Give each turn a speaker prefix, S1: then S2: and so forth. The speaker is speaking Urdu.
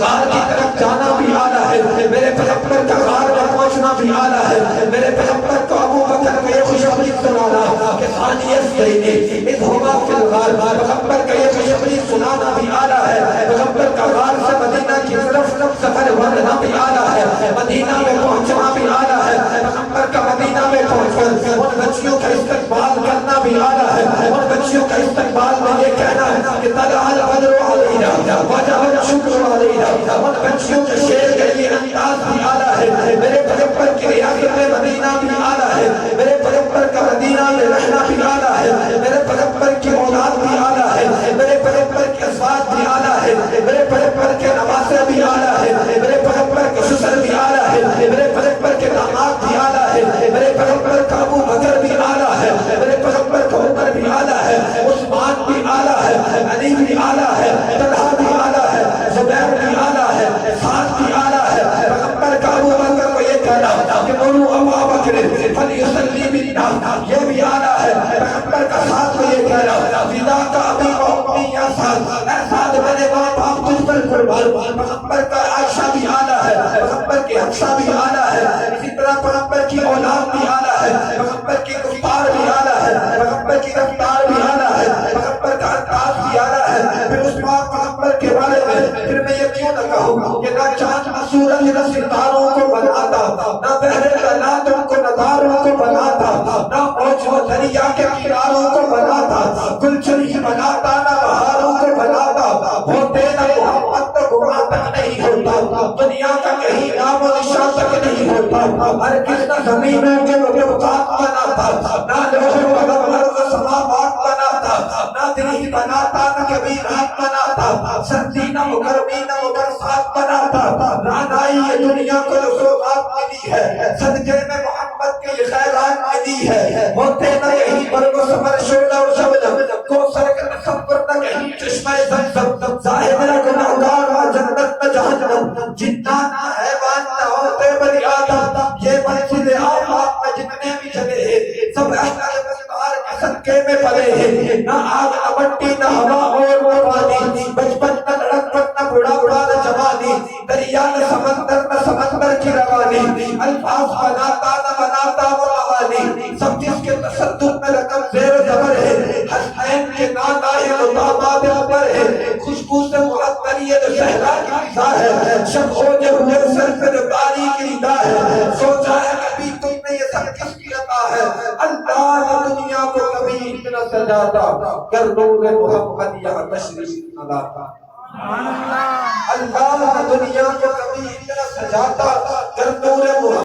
S1: غار کی طرف جانا بھی آلہ ہے، میرے پیغمبر کا غار میں پہنچنا بھی آلہ ہے، میرے پیغمبر کو ابو بکر کا یہ خوشخبری سنانا کہ ثانی الزین اذ ہما فی الغار، پیغمبر کا یہ خوشخبری سنانا بھی آلہ ہے، پیغمبر کا غار سے مدینہ کی طرف سفر ورنا بھی آلہ ہے، مدینہ میں پہنچنا بھی آلہ ہے، پیغمبر کا مدینہ میں پہنچ کر ان بچیوں کا استقبال کرنا بھی آلہ ہے، ان بچیوں کا استقبال میں یہ کہنا ہے کہ طلع البدر علینا وجب الشکر علینا، ان بچیوں کے شعر کا یہ انداز بھی آلہ ہے، میرے پیغمبر کی ریاست میں مدینہ بھی آلہ ہے، میرے پیغمبر کا مدینہ میں رہنا بھی آلہ ہے، میرے پیغمبر کی اولاد بھی آلہ ہے، میرے پیغمبر کے ازواج بھی آلہ ہے، میرے پیغمبر کے نواسے بھی آلہ ہے، میرے پیغمبر کے سسر بھی آلہ ہے، میرے پیغمبر کے داماد بھی آلہ ہے، میرے پیغمبر کا ابو بکر بھی آلہ ہے، میرے پیغمبر کا عمر بھی آلہ ہے، عثمان بھی آلہ ہے، علی بھی آلہ ہے، طلحہ بھی آلہ ہے، زبیر بھی آلہ ہے، سعد بھی آلہ ہے، پیغمبر کا ابو بکر کو یہ کہنا کہ مروا ابا بکر فلیصلی بنا، یہ بھی آلہ ہے، پیغمبر کا سعد کو یہ کہنا فداک ابی و امی یا سعد، اے سعد میرے ماں باپ تجھ پر قربان، پیغمبر کا عائشہ بھی آلہ ہے، پیغمبر کی حفصہ بھی آلہ ہے، اسی طرح پیغمبر کی اولاد بھی آلہ ہے، پیغمبر کی گفتار بھی آلہ ہے، پیغمبر کی رفتار بھی آلہ ہے، پیغمبر کا انداز بھی آلہ ہے، پھر اس پاک پیغمبر کے بارے میں پھر میں یہ کیوں نہ کہوں کہ نہ چاند نہ سورج نہ ستاروں کو بناتا، نہ بحر ناتوں کو نداروں کو بناتا، نہ موج و دریا کے کناروں کو بناتا، گلشن ہی بناتا نہ بہاروں کو بناتا، ہوتے نہ محمد تو گما تک نہیں ہوتا، دنیا کا کہیں نام و نشان تک نہیں ہوتا، ہر کس نہ زمینوں کے مخلوقات بناتا، نہ لوح و قلم و سماوات بناتا، نہ دن بناتا نہ کبھی رات بناتا، سردی نہ گرمی نہ برسات بناتا، رانائی یہ دنیا کو رسومات ملی ہے، صدقے میں محمد کے یہ خیرات ملی ہے، ہوتے نہ یہی برگ و ثمر شعلہ و شبنم، کوثر کا تصور نہ کہیں چشمہ زمزم، ظاہر نہ گناہگار و جنت نہ جہنم، جنات نہ حیوان نہ ہوتے بنی آدم، یہ منزل آفاق میں جتنے بھی چلے ہیں سب اہل بہار کے صدقے میں پلے ہیں، نہ آگ نہ مٹی نہ ہوا اور نہ پانی، بچپن نہ لڑکپن نہ بڑھاپا نہ جوانی، دریا نہ سمندر کی روانی، الفاظ بناتا نہ بناتا وہ معانی، سب جس کے تصدق میں رقم زیر و زبر ہے، حسنین کے نام آئے مطابات عبر ہے، خوشبو سے معطر یہ جو صحرا کی فضا ہے، شب ہونے ہوئے سر پہ جو باری کی ندا ہے، سوچا ہے کبھی تم نے یہ سب کس کی عطا ہے، اللہ نے دنیا کو کبھی اتنا سجاتا، کر نور محمد یہاں تشریف نہ لاتا، اللہ نے دنیا کو کبھی اتنا سجاتا، کر نور